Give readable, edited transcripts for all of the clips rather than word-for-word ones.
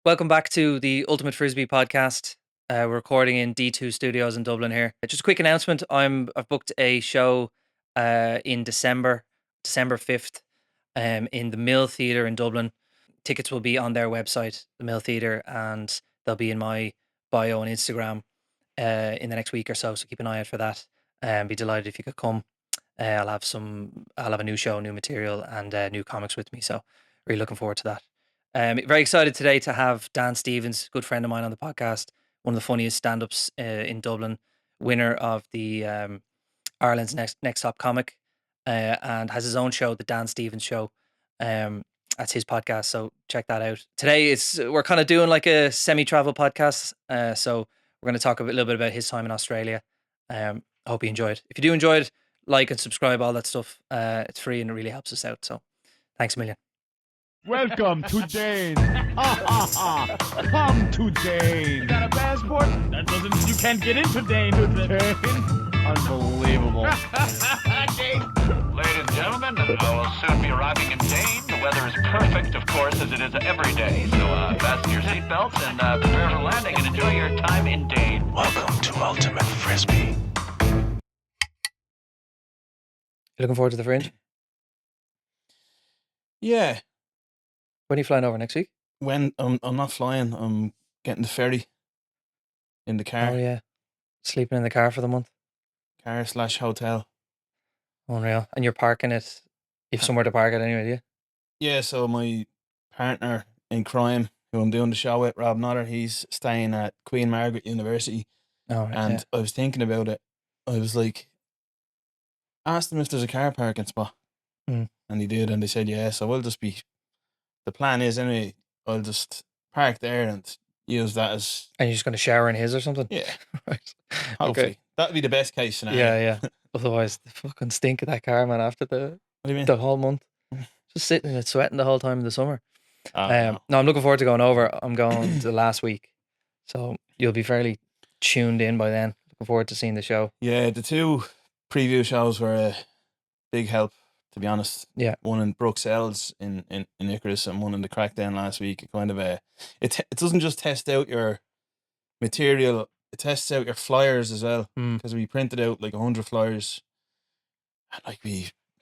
Welcome back to the Ultimate Frisby podcast. We're recording in D2 Studios in Dublin here. Just a quick announcement. I've booked a show in December 5th, in the Mill Theatre in Dublin. Tickets will be on their website, the Mill Theatre, and they'll be in my bio on Instagram in the next week or so. So keep an eye out for that. Be delighted if you could come. I'll have a new show, new material, and new comics with me. So really looking forward to that. Very excited today to have Dan Stevens, good friend of mine on the podcast, one of the funniest stand-ups in Dublin, winner of the Ireland's Next Top Comic, and has his own show, the Dan Stevens Show. That's his podcast, so check that out. Today we're kind of doing like a semi-travel podcast, so we're going to talk a little bit about his time in Australia. I hope you enjoyed. If you do enjoy it, like and subscribe, all that stuff. It's free and it really helps us out. So thanks a million. Welcome to Dane. Come to Dane. You got a passport? That doesn't. You can't get into Dane with it. Dane? Unbelievable. Dane. Ladies and gentlemen, I will soon be arriving in Dane. The weather is perfect, of course, as it is every day. So fasten your seatbelts and prepare for landing and enjoy your time in Dane. Welcome to Ultimate Frisby. You looking forward to the Fringe? Yeah. When are you flying over next week? When I'm not flying, I'm getting the ferry in the car. Oh yeah, sleeping in the car for the month. Car/hotel. Unreal. And you're parking it. You've somewhere to park it anyway, do you? Yeah, so my partner in crime, who I'm doing the show with, Rob Nutter, he's staying at Queen Margaret University. Oh, right, And I was thinking about it. I was like, asked them if there's a car parking spot. Mm. And he did, and they said, yeah, so we'll just be, the plan is anyway, I'll just park there and use that as... And you're just going to shower in his or something? Yeah. Right. Hopefully. Okay. That'd be the best case scenario. Yeah. Otherwise, the fucking stink of that car, man, after What do you mean? the whole month. Just sitting in it, sweating the whole time in the summer. No. No, I'm looking forward to going over. I'm going the last week. So you'll be fairly tuned in by then. Looking forward to seeing the show. Yeah, the two preview shows were a big help, to be honest. Yeah. One in Bruxelles in Icarus and one in the Crackdown last week. It kind of it doesn't just test out your material, it tests out your flyers as well. Because we printed out like 100 flyers. And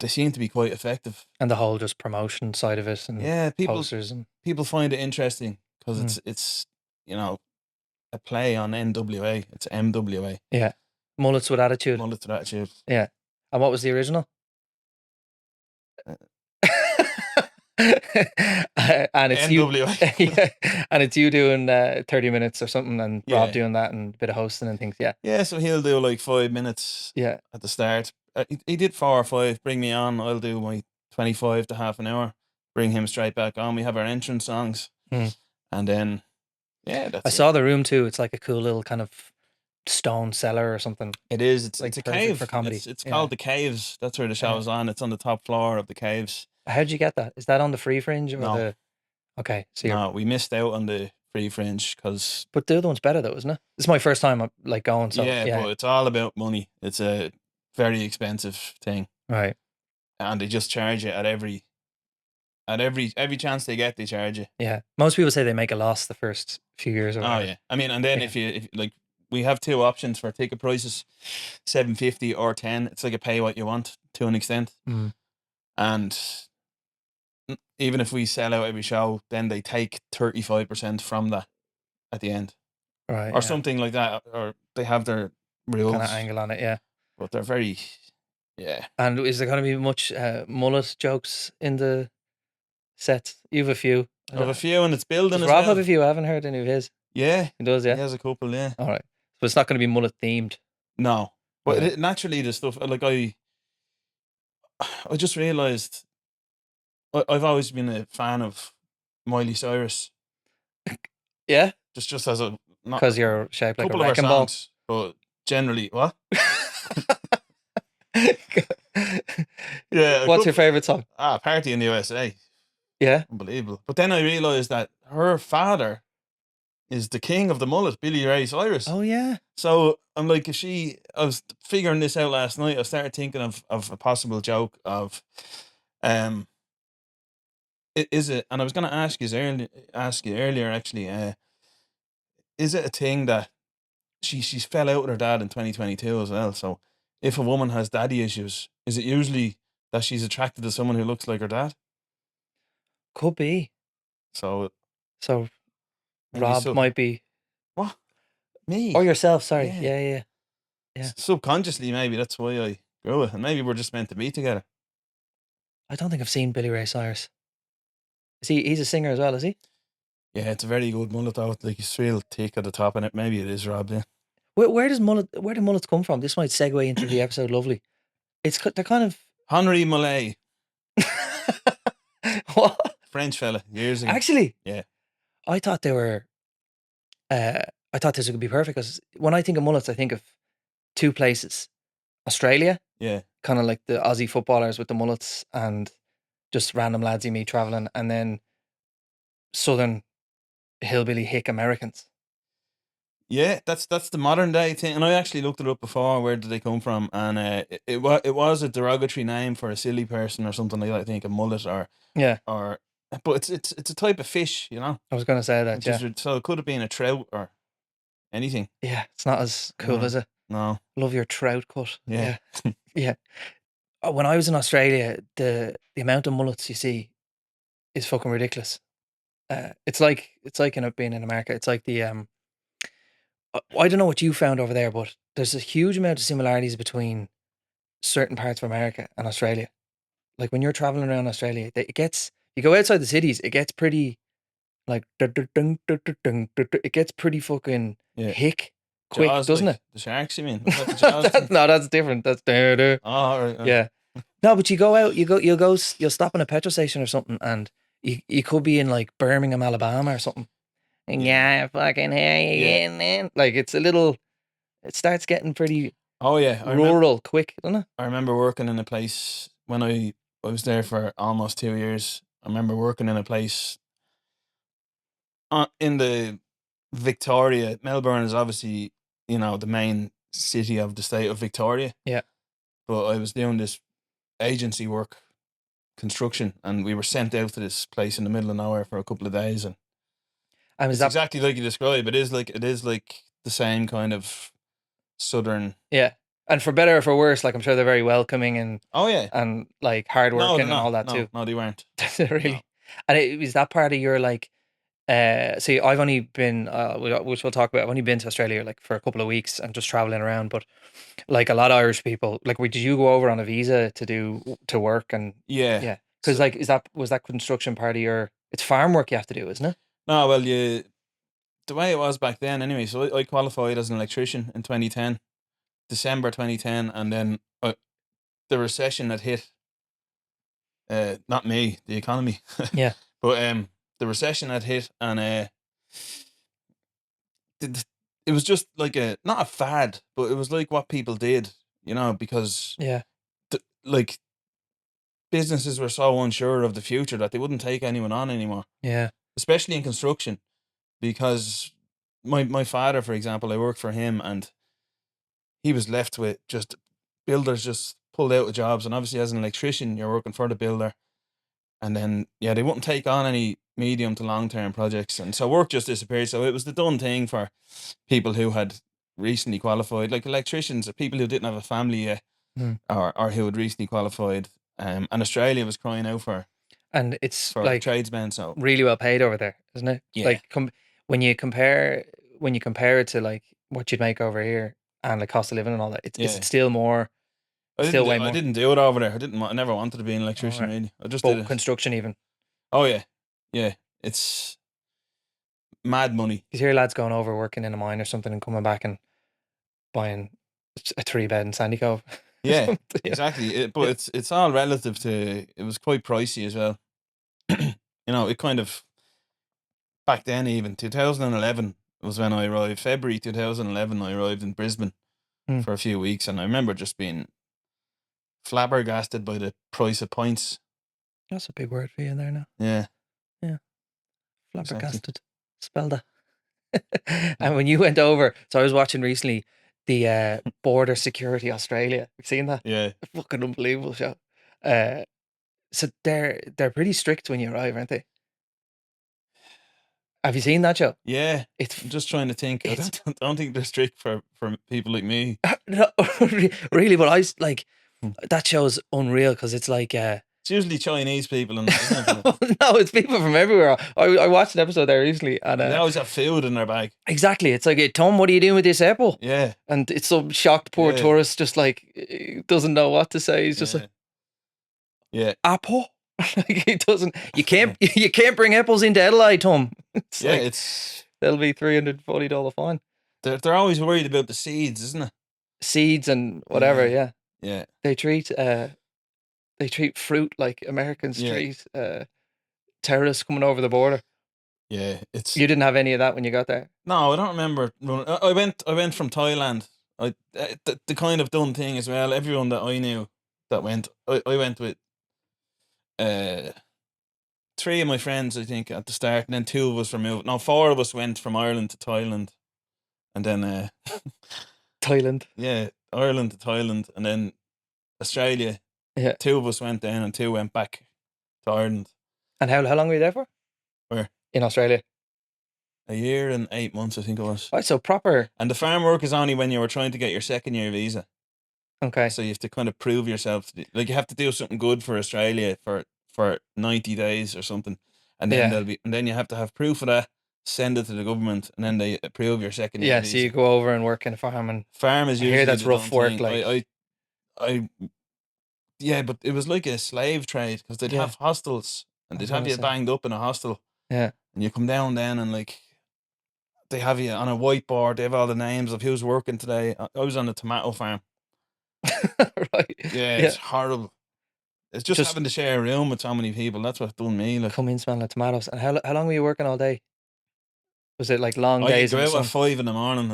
they seem to be quite effective. And the whole just promotion side of it and posters and people find it interesting because it's a play on NWA. It's MWA. yeah, Mullets with attitude. Mullets with attitude. Yeah. And what was the original? And it's NWA. yeah, and it's you doing 30 minutes or something, and Rob Yeah. doing that and a bit of hosting and things. Yeah, Yeah, so he'll do like 5 minutes yeah. at the start. He did 4 or 5. Bring me on. I'll do my 25 to half an hour. Bring him straight back on. We have our entrance songs. Mm. And then, yeah, that's I saw the room too. It's like a cool little kind of stone cellar or something. it is. It's like a perfect cave. for comedy. It's Yeah. called the Caves. That's where the show's on. It's on the top floor of the Caves. How'd you get that? Is that on the Free Fringe or No. the? Okay, so you're. No, we missed out on the Free Fringe because But the other one's better though, isn't it? This is my first time like going. So yeah, but it's all about money. It's a very expensive thing, right. and they just charge you at every chance they get. They charge you. Yeah, most people say they make a loss the first few years. Or Oh whatever. yeah, I mean, and then Yeah. if like we have 2 options for ticket prices, $7.50 or 10. It's like a pay what you want to an extent, Mm. and even if we sell out every show, then they take 35% from that at the end, Right. or something like that, or they have their rules, kind of angle on it. Yeah. but they're very, yeah. And is there going to be much mullet jokes in the set? You have a few. I have a few, and it's building Does as Rob well. have a few? I haven't heard any of his. Yeah, He does, yeah. he has a couple. Yeah, All right. So it's not going to be mullet themed. no, but Okay. naturally the stuff like I just realized I've always been a fan of Miley Cyrus, Yeah, just as a not because you're shaped like a couple of her wrecking ball. songs, but generally what? Yeah, What's your favorite song? Party in the USA, Yeah. unbelievable. But then I realized that her father is the king of the mullet, Billy Ray Cyrus. Oh yeah. So I'm like, I was figuring this out last night. I started thinking of a possible joke of, Is it? And I was going to ask you earlier actually. Is it a thing that she's fell out with her dad in 2022 as well? So if a woman has daddy issues, is it usually that she's attracted to someone who looks like her dad? Could be. So So maybe Rob might be, what me or yourself. Sorry. Yeah. Yeah. Yeah. Subconsciously, maybe that's why I grew it, and maybe we're just meant to be together. I don't think I've seen Billy Ray Cyrus. Is he? He's a singer as well, is he? Yeah, it's a very good mullet though. Like it's real thick at the top, and it maybe it is Rob. Yeah. Where do mullets come from? This might segue into the episode. Lovely. They're kind of Henri Mullet, what? French fella, years ago. Actually, Yeah. I thought they were. I thought this would be perfect because when I think of mullets, I think of two places: Australia, Yeah. kind of like the Aussie footballers with the mullets, and just random lads you meet traveling, and then Southern hillbilly hick Americans. Yeah, that's the modern day thing, and I actually looked it up before. Where did they come from? And it was a derogatory name for a silly person or something like that. I think a mullet Yeah, but it's a type of fish, you know. I was going to say that. Which Yeah, so it could have been a trout or anything. yeah, it's not as cool, No. is it? No. Love your trout cut. Yeah. Yeah. When I was in Australia, the amount of mullets you see is fucking ridiculous. It's like being in America. It's like the I don't know what you found over there, but there's a huge amount of similarities between certain parts of America and Australia. Like when you're traveling around Australia, you go outside the cities, it gets pretty like it gets pretty fucking Yeah. hick quick, Jaws, doesn't like it? the sharks, you mean? Was that the Jaws thing? No, that's different. That's Oh, all right. yeah. No, but you go out, you'll stop in a petrol station or something, and you could be in like Birmingham, Alabama or something. And yeah, fucking here you getting in. Like it starts getting pretty Oh yeah, rural quick, doesn't it? I remember working in a place when I was there for almost 2 years. I remember working in a place in the Victoria. Melbourne is obviously, the main city of the state of Victoria. Yeah. But I was doing this agency work, construction, and we were sent out to this place in the middle of nowhere for a couple of days, and And it's exactly like you describe. It is like the same kind of southern. yeah. And for better or for worse, like I'm sure they're very welcoming and Oh yeah, and like hardworking and all that too. No, they weren't. Really. No. And it was that part of your like see, I've only been which we'll talk about. I've only been to Australia like for a couple of weeks and just traveling around, but like a lot of Irish people, like did you go over on a visa to work and Yeah. because like was that construction part of your? It's farm work you have to do, isn't it? No, well, the way it was back then, anyway. So I qualified as an electrician in 2010, December 2010, and then the recession had hit. Not me, the economy. Yeah. But the recession had hit, and it was just like not a fad, but it was like what people did, because Yeah. like businesses were so unsure of the future that they wouldn't take anyone on anymore, Yeah. especially in construction, because my father, for example, I worked for him, and he was left with just builders just pulled out of jobs, and obviously as an electrician, you're working for the builder, and then they wouldn't take on any medium to long term projects, and so work just disappeared. So it was the done thing for people who had recently qualified, like electricians, or people who didn't have a family yet, or who had recently qualified. And Australia was crying out for like tradesmen, so really well paid over there, isn't it? Yeah. Like when you compare it to like what you'd make over here and the cost of living and all that, it's still more. I didn't do it over there. I never wanted to be an electrician, Alright. really. I just did it. Construction even. Oh yeah, it's mad money. You hear lads going over working in a mine or something and coming back and buying a 3-bed in Sandy Cove. Yeah, exactly. But it's all relative to. It was quite pricey as well. It kind of back then, even 2011 was when I arrived. February 2011, I arrived in Brisbane for a few weeks, and I remember just being flabbergasted by the price of pints. That's a big word for you in there now. Yeah. Flabbergasted. Spell that. And when you went over, so I was watching recently the Border Security Australia. You've seen that? Yeah. Fucking unbelievable show. So they're pretty strict when you arrive, aren't they? Have you seen that show? Yeah, It's I'm just trying to think. I it's don't think they're strict for people like me. no, really, but like Hmm. that show's unreal because it's like It's usually Chinese people and that, isn't it? no, it's people from everywhere. I watched an episode there recently, and They always have food in their bag. exactly, it's like, hey, Tom, what are you doing with this apple? Yeah, And it's some shocked poor Yeah. tourist, just like doesn't know what to say. He's just yeah. like, Yeah, apple. Like he doesn't. You can't bring apples into Adelaide, Tom. It's yeah. like, It's that'll be $340 fine. they're always worried about the seeds, isn't it? Seeds and whatever. Yeah, Yeah, they treat fruit like Americans Yeah. treat terrorists coming over the border. yeah. It's You didn't have any of that when you got there. no, I don't remember. I went from Thailand. The kind of done thing as well. Everyone that I knew that went, I went with three of my friends, I think, at the start, and then two of us were moved. No, four of us went from Ireland to Thailand, and then Thailand. yeah, Ireland to Thailand, and then Australia. Yeah. Two of us went down, and two went back to Ireland. And how long were you there for? Where? In Australia. A year and 8 months, I think it was. Right, so proper. And the farm work is only when you were trying to get your second year visa. Okay. So you have to kind of prove yourself. Like you have to do something good for Australia for 90 days or something, and then Yeah. then you have to have proof of that. Send it to the government, and then they approve your second year Yeah, visa. so you go over and work in a farm, and Farm is I hear usually that's the rough done work, thing. like- I yeah, but it was like a slave trade because they'd Yeah. have hostels and I they'd was have gonna you say. banged up in a hostel. Yeah. And you come down then and like they have you on a whiteboard. They have all the names of who's working today. I was on a tomato farm. Right. Yeah, Yeah. it's horrible. It's just Just- having to share a room with so many people. That's what's done me. Like Come in smelling of tomatoes. And how long were you working all day? Was it like long I days go in the out sun? at 5 in the morning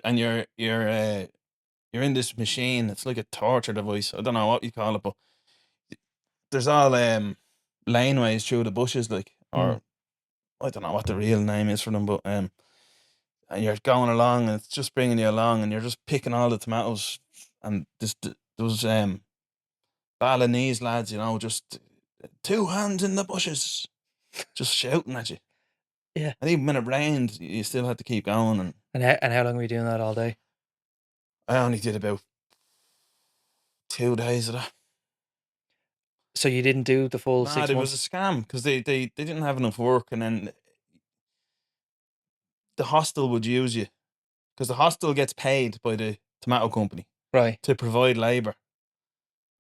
and you're in this machine. It's like a torture device. I don't know what you call it, but there's all laneways through the bushes, like, or I don't know what the real name is for them, but and you're going along and it's just bringing you along and you're just picking all the tomatoes and those Balinese lads, just 2 hands in the bushes, just shouting at you. Yeah. And even when it rained, you still had to keep going. And And how long were you doing that all day? I only did about 2 days of that. So you didn't do the full 6 It months? was a scam because they didn't have enough work, and then the hostel would use you because the hostel gets paid by the tomato company Right. to provide labour,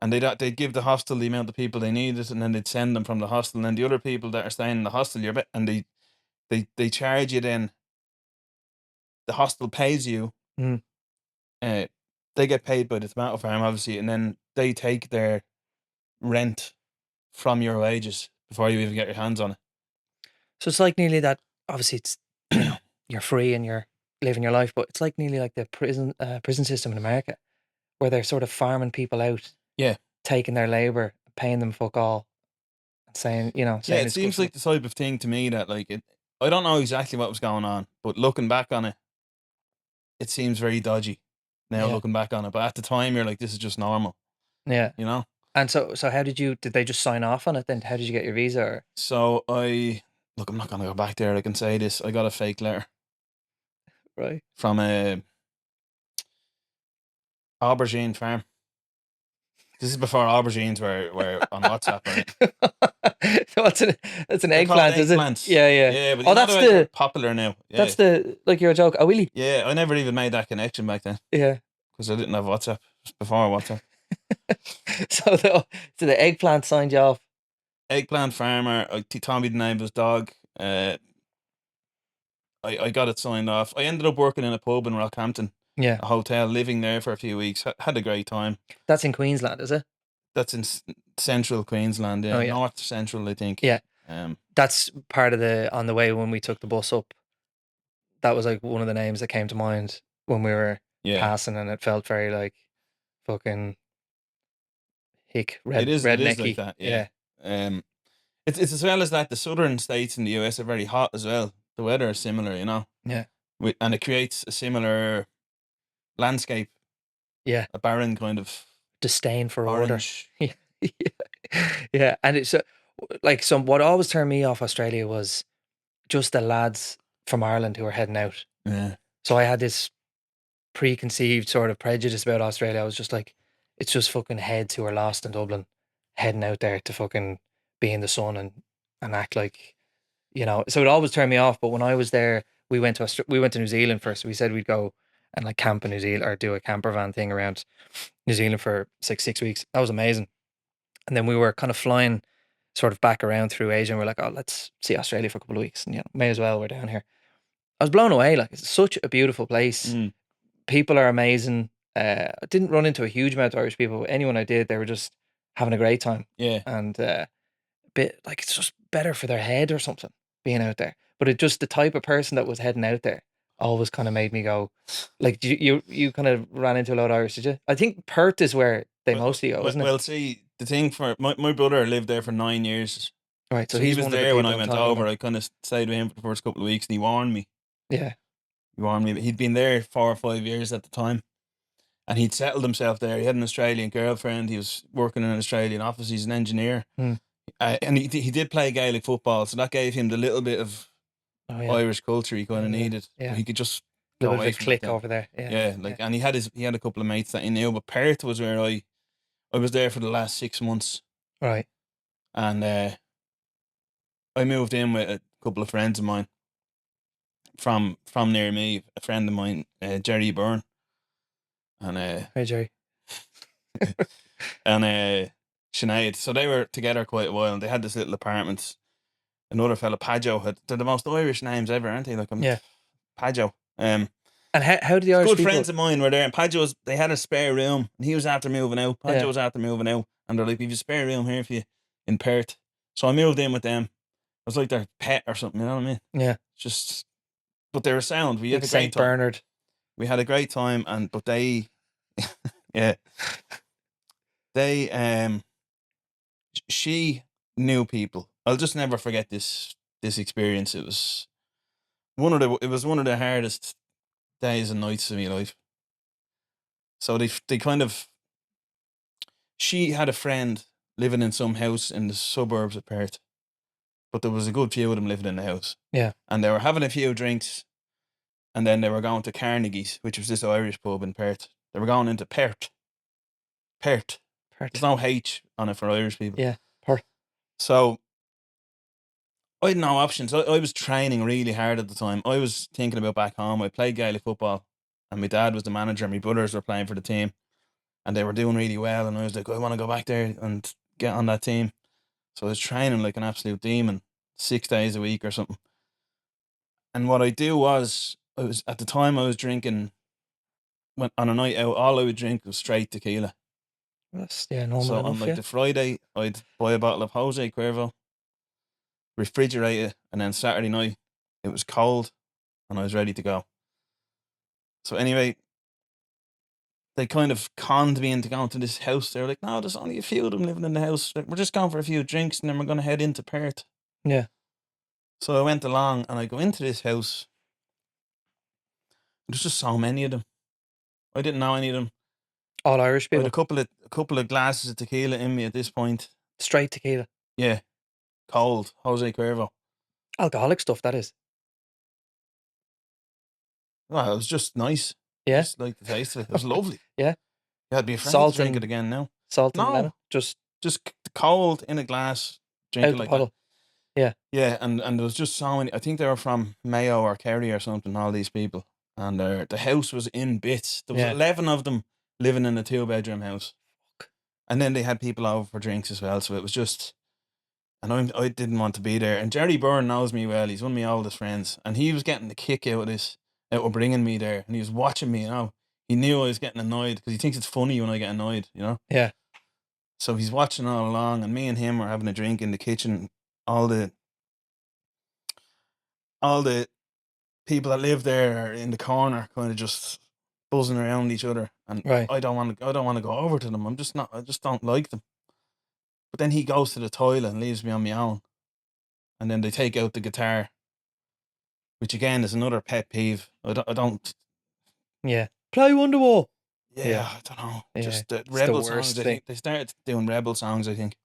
and they'd give the hostel the amount of people they needed, and then they'd send them from the hostel, and then the other people that are staying in the hostel, and they charge you. Then the hostel pays you. Mm. They get paid by the tomato farm, obviously, and then they take their rent from your wages before you even get your hands on it. So it's like nearly that. Obviously, it's you're free and you're living your life, but it's like nearly like the prison system in America, where they're sort of farming people out. Yeah. Taking their labour, paying them fuck all, and saying Yeah, saying it it's seems good like the type of thing to me that I don't know exactly what was going on, but looking back on it, it seems very dodgy now. Yeah. Looking back on it, but at the time you're like, this is just normal, for them. Yeah. you know. And so how did they just sign off on it then? How did you get your visa? Or? So I'm not gonna go back there. I can say this: I got a fake letter Right. from a aubergine farm. This is before aubergines were on WhatsApp, right? So that's an They're called eggplant, is it? eggplants. Yeah, yeah. Yeah, but Oh, you know that's the way they're the popular now. Yeah. that's the like you're a joke. A willy. Yeah, I never even made that connection back then Yeah. because I didn't have WhatsApp. It was before WhatsApp. So the eggplant signed you off. Eggplant farmer. He told me the name of his dog. I got it signed off. I ended up working in a pub in Rockhampton, Yeah. a hotel, living there for a few weeks. Had a great time. That's in Queensland, is it? That's in central Queensland, yeah. Oh, yeah. North central, I think. Yeah. Um, That's part of on the way when we took the bus up. That was like one of the names that came to mind when we were yeah. passing, and it felt very like fucking hick It is rednecky. like that, yeah. It's as well as that. The southern states in the US are very hot as well. The weather is similar, you know. Yeah. And it creates a similar landscape. Yeah. A barren kind of Disdain for order. orange. Yeah. Yeah, and it's like what always turned me off Australia was just the lads from Ireland who were heading out. Yeah. So I had this preconceived sort of prejudice about Australia. I was just like, it's just fucking heads who are lost in Dublin, heading out there to fucking be in the sun and act like, So it always turned me off. But when I was there, we went to New Zealand first. We said we'd go and like camp in New Zealand or do a camper van thing around New Zealand for 6 weeks. That was amazing. And then we were kind of flying sort of back around through Asia, and we're like, oh, let's see Australia for a couple of weeks, and may as well, we're down here. I was blown away. Like, it's such a beautiful place. People are amazing. I didn't run into a huge amount of Irish people, but anyone I did, they were just having a great time. Yeah. And a bit like it's just better for their head or something being out there. But it just the type of person that was heading out there always kind of made me go, like, you kind of ran into a lot of Irish, did you? I think Pert is where they mostly go, isn't it? Well, see, the thing for my brother lived there for 9 years. Right, so he he's was one of the there when people I I'm went talking over. about. I kind of stayed with him for the first couple of weeks, and he warned me. Yeah. He warned me. But he'd been there 4 or 5 years at the time, and he'd settled himself there. He had an Australian girlfriend. He was working in an Australian office. He's an engineer, and he did play Gaelic football, so that gave him the little bit of Irish culture he kind of needed. Yeah. So he could just A go little away bit of from a click it then. over there. Yeah, and he had a couple of mates that he knew. But Perth was where I was there for the last 6 months. Right. And I moved in with a couple of friends of mine from near me. A friend of mine, Jerry Byrne, and Hey, Jerry. and Sinead. So they were together quite a while, and they had this little apartment. Another fella, Padjo, they're the most Irish names ever, aren't they? Like, Padjo. And how did the Irish Good people... friends of mine were there, and Padjo's, they had a spare room, and he was after moving out. Padjo was after moving out, and they're like, we've a spare room here for you in Perth. So I moved in with them. I was like their pet or something, you know what I mean? Yeah. Just, but they were sound. We had a great St. time. Bernard. We had a great time, but they, yeah, they, she knew people. I'll just never forget this experience. It was one of the hardest days and nights of my life. So they kind of, she had a friend living in some house in the suburbs of Perth, but there was a good few of them living in the house. Yeah. And they were having a few drinks, and then they were going to Carnegie's, which was this Irish pub in Perth. They were going into Pert. There's no H on it for Irish people. Yeah, Pert. So I had no options. I was training really hard at the time. I was thinking about back home. I played Gaelic football, and my dad was the manager, and my brothers were playing for the team, and they were doing really well, and I was like, I want to go back there and get on that team. So I was training like an absolute demon, 6 days a week or something. And what I do was, at the time I was drinking, when on a night out, all I would drink was straight tequila. That's normal So enough, on like the Friday, I'd buy a bottle of Jose Cuervo, refrigerate it, and then Saturday night it was cold, and I was ready to go. So anyway, they kind of conned me into going to this house. They were like, no, there's only a few of them living in the house. Like, we're just going for a few drinks, and then we're going to head into Perth. Yeah. So I went along, and I go into this house. There's just so many of them. I didn't know any of them. All Irish I people. had a couple of glasses of tequila in me at this point. Straight tequila. Yeah, cold Jose Cuervo. Alcoholic stuff, that is. Well, it was just nice. Yeah. Just like the taste of it. It was lovely. Yeah. Yeah, I'd be afraid Salt to drink and- it again now. Salt and No. lemon. Just Just cold in a glass. Drink out it the like puddle. that. Yeah, and there was just so many. I think they were from Mayo or Kerry or something, all these people. And the house was in bits. There was 11 of them living in a 2-bedroom house. And then they had people over for drinks as well. So it was just... And I didn't want to be there. And Jerry Byrne knows me well. He's one of my oldest friends. And he was getting the kick out of this, out of bringing me there. And he was watching me, He knew I was getting annoyed because he thinks it's funny when I get annoyed, Yeah. So he's watching all along, and me and him were having a drink in the kitchen. All the people that live there are in the corner, kind of just buzzing around each other. And Right. I don't want to go over to them. I just don't like them. But then he goes to the toilet and leaves me on my own. And then they take out the guitar, which again is another pet peeve. I don't. Yeah. Play Wonderwall. Yeah, I don't know. Yeah, Just the it's rebel the worst songs. I thing. think they started doing rebel songs. I think.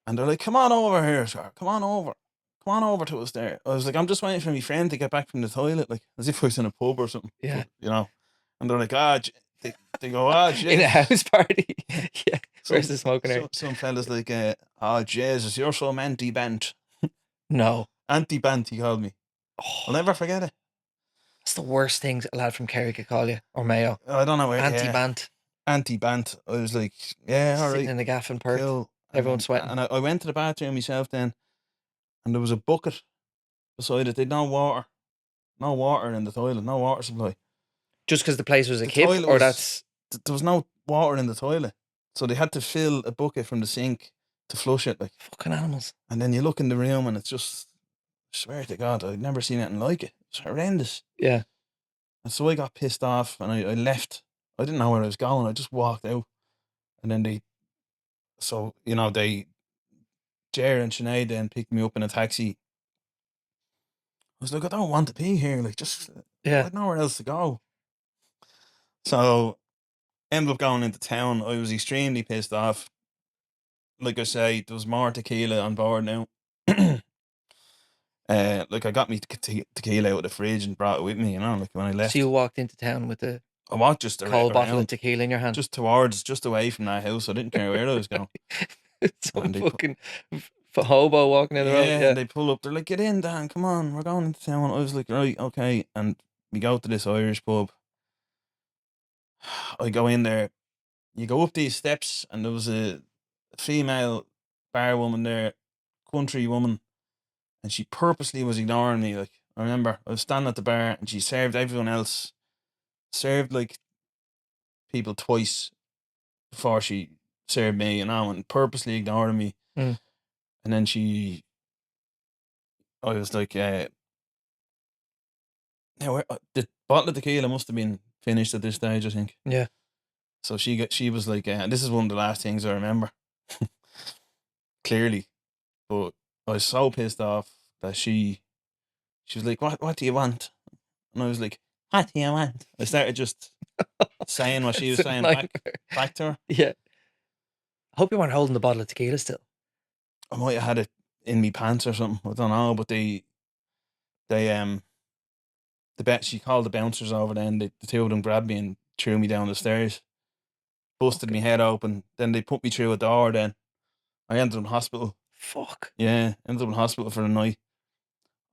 And they're like, come on over here, sir. Come on over. Come on over to us there. I was like, I'm just waiting for my friend to get back from the toilet, like as if I was in a pub or something. Yeah. You know. And they're like, they go, In a jeez. house party. Yeah. Where's the smoking area? Some fellas like, Jesus, you're so anti-bant. No. Anti-bant, he called me. I'll never forget it. That's the worst things a lad from Kerry could call you, or Mayo. I don't know where. Anti-bant. Anti-bant. I was like, yeah, all Sitting right. in the gaff in Pert. Cool. Everyone's sweating. And I went to the bathroom myself then, and there was a bucket beside it. They'd no water. No water in the toilet. No water supply. Just because the place was a The kip, toilet or was- that's... There was no water in the toilet. So they had to fill a bucket from the sink to flush it. Like, Fucking animals. and then you look in the room and it's just, I swear to God, I'd never seen anything like it. It's horrendous. Yeah. And so I got pissed off and I left. I didn't know where I was going. I just walked out. And then Jerry and Sinead then picked me up in a taxi. I was like, I don't want to be here. Like, just, Yeah. I'd nowhere else to go. So, ended up going into town. I was extremely pissed off. Like I say, there was more tequila on board now. Like I got me tequila out of the fridge and brought it with me, you know, like when I left. So you walked into town with a I walked just cold bottle of around, tequila in your hand. just away from that house. I didn't care where I was going. Some and they fucking hobo walking down the road. Yeah, Yeah. and they pull up. They're like, "Get in, Dan. Come on, we're going into town." I was like, "Right, okay." And we go to this Irish pub. I go in there. You go up these steps, and there was a female bar woman there, country woman, and she purposely was ignoring me. Like, I remember I was standing at the bar, and she served everyone else, served like people twice before she served me, you know, and purposely ignoring me. Mm. And then I was like, now the bottle of tequila must have been finished at this stage, I think. Yeah. So she was like, this is one of the last things I remember, clearly. But I was so pissed off that she was like, what do you want? And I was like, what do you want? I started just saying what she was It's a saying nightmare. back to her. Yeah. I hope you weren't holding the bottle of tequila still. I might have had it in me pants or something. I don't know, but she called the bouncers over then. The two of them grabbed me and threw me down the stairs, busted me head open. Then they put me through a door. Then I ended up in hospital. Fuck. Yeah, ended up in hospital for the night.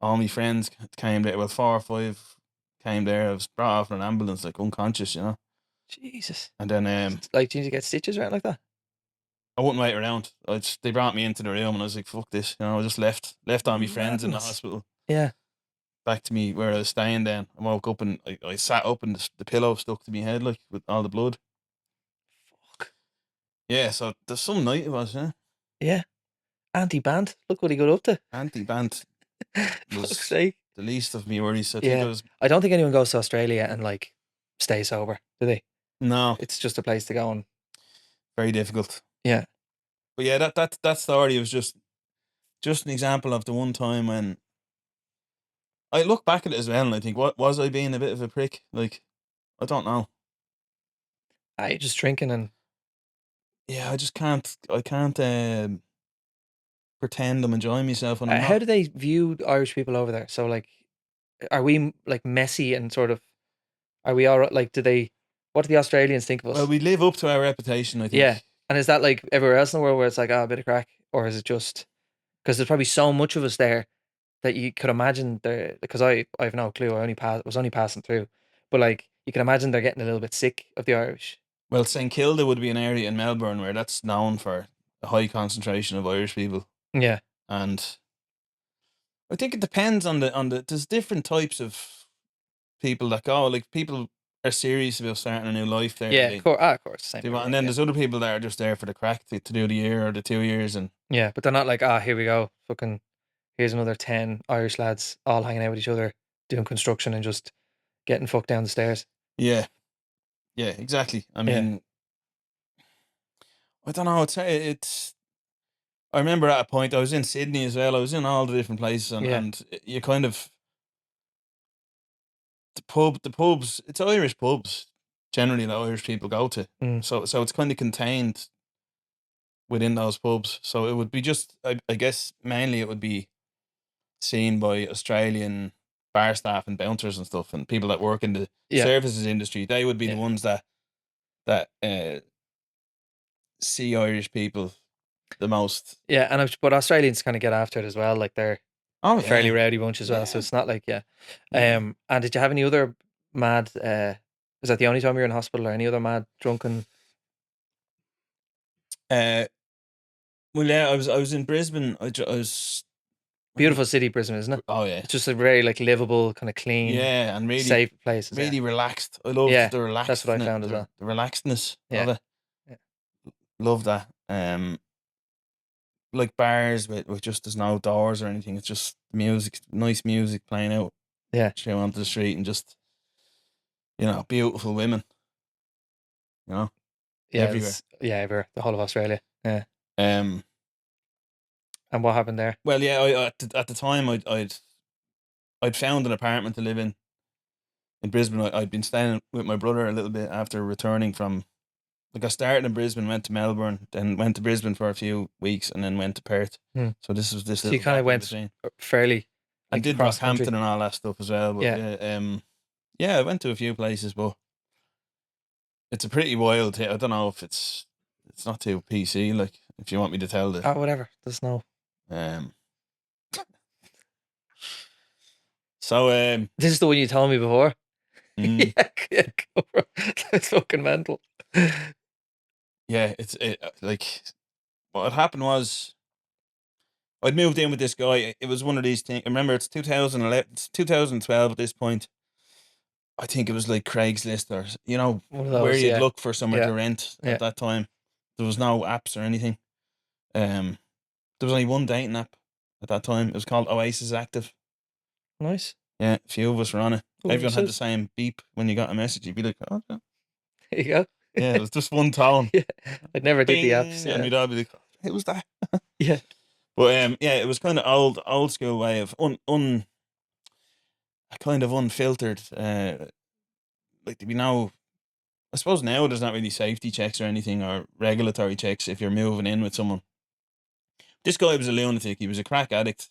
All my friends came there. Well, 4 or 5 came there. I was brought off in an ambulance, like unconscious, you know. Jesus. And then Like, do you need to get stitches right like that? I wouldn't wait around. They brought me into the room, and I was like, "Fuck this," you know. I just left all my friends in the Madness. hospital. Yeah. Back to me where I was staying. Then I woke up and I sat up and the pillow stuck to my head like with all the blood. Fuck. Yeah, so there's some night it was, yeah. Yeah. Anti-band. Look what he got up to. Anti-bant was Fuck's sake. the least of me worries. I think Yeah. it was I don't think anyone goes to Australia and like stay sober, do they? no It's just a place to go and very difficult. yeah. But yeah, that story was just an example of the one time when I look back at it as well and I think, what was I being a bit of a prick? Like, I don't know. You're just drinking and Yeah, I can't pretend I'm enjoying myself when I'm how not. do they view Irish people over there? So like, are we like messy and sort of, are we all right? Like, what do the Australians think of us? Well, we live up to our reputation, I think. Yeah. And is that like everywhere else in the world where it's like, a bit of crack? Or is it just, because there's probably so much of us there that you could imagine because I have no clue. Was only passing through. But like, you can imagine they're getting a little bit sick of the Irish. Well, St Kilda would be an area in Melbourne where that's known for a high concentration of Irish people. Yeah. And I think it depends on the there's different types of people that go. Like, people are serious about starting a new life there. Yeah, of course. Same And here, then yeah. there's other people that are just there for the crack to do the year or the 2 years. And Yeah, but they're not like, here we go. Fucking, here's another 10 Irish lads all hanging out with each other, doing construction and just getting fucked down the stairs. yeah, exactly. I Yeah. mean, I don't know. It's. I remember at a point I was in Sydney as well. I was in all the different places, and, Yeah. and you kind of the pubs. It's Irish pubs generally that Irish people go to. Mm. So it's kind of contained within those pubs. So it would be just, I guess, mainly it would be seen by Australian bar staff and bouncers and stuff, and people that work in the Yeah. services industry. They would be the Yeah. ones that see Irish people the most. Yeah, and but Australians kind of get after it as well. Like they're Oh, a fairly rowdy bunch as well. So Yeah. it's not like Yeah. And did you have any other mad? Was that the only time you were in hospital, or any other mad drunken? Well, yeah, I was in Brisbane. I was Beautiful city, Brisbane, isn't it? Oh yeah, It's just a very like livable, kind of clean, yeah, and really safe place. really relaxed. I loved Yeah, the relaxed. that's what I found as well. The relaxedness Yeah. of it. Yeah. Love that. Like bars with just there's no doors or anything. It's just music, nice music playing out. Yeah. Straight onto the street and just beautiful women. Yeah, everywhere. Everywhere, the whole of Australia. Yeah. Um. And what happened there? Well, yeah. At the time, I'd found an apartment to live in Brisbane. I'd been staying with my brother a little bit after returning from. Like I started in Brisbane, went to Melbourne, then went to Brisbane for a few weeks, and then went to Perth. So this was this. So you kind of went fairly. I Like did cross country. Rockhampton and all that stuff as well. But yeah, I went to a few places, but it's a pretty wild thing. I don't know if it's not too PC. Like if you want me to tell the whatever. There's no. So This is the one you told me before. mm, Yeah, go for it. It's fucking mental. yeah, like what had happened was I'd moved in with this guy. It was one of these things. Remember, it's 2011, it's 2012 at this point. I think it was like Craigslist or One of those, where you'd yeah. look for somewhere Yeah. to rent Yeah. at that time. There was no apps or anything. There was only one dating app at that time. It was called Oasis Active. Nice. Yeah, a few of us were on it. Oh, Everyone so- had the same beep when you got a message. You'd be like, oh, yeah. There you go. Yeah, it was just one tone. Yeah. I never did the Bing, apps. and we'd all be like, "It was that." Yeah. But yeah, it was kind of old school way of kind of unfiltered. Like to be now, I suppose now there's not really safety checks or anything or regulatory checks if you're moving in with someone. This guy was a lunatic. He was a crack addict.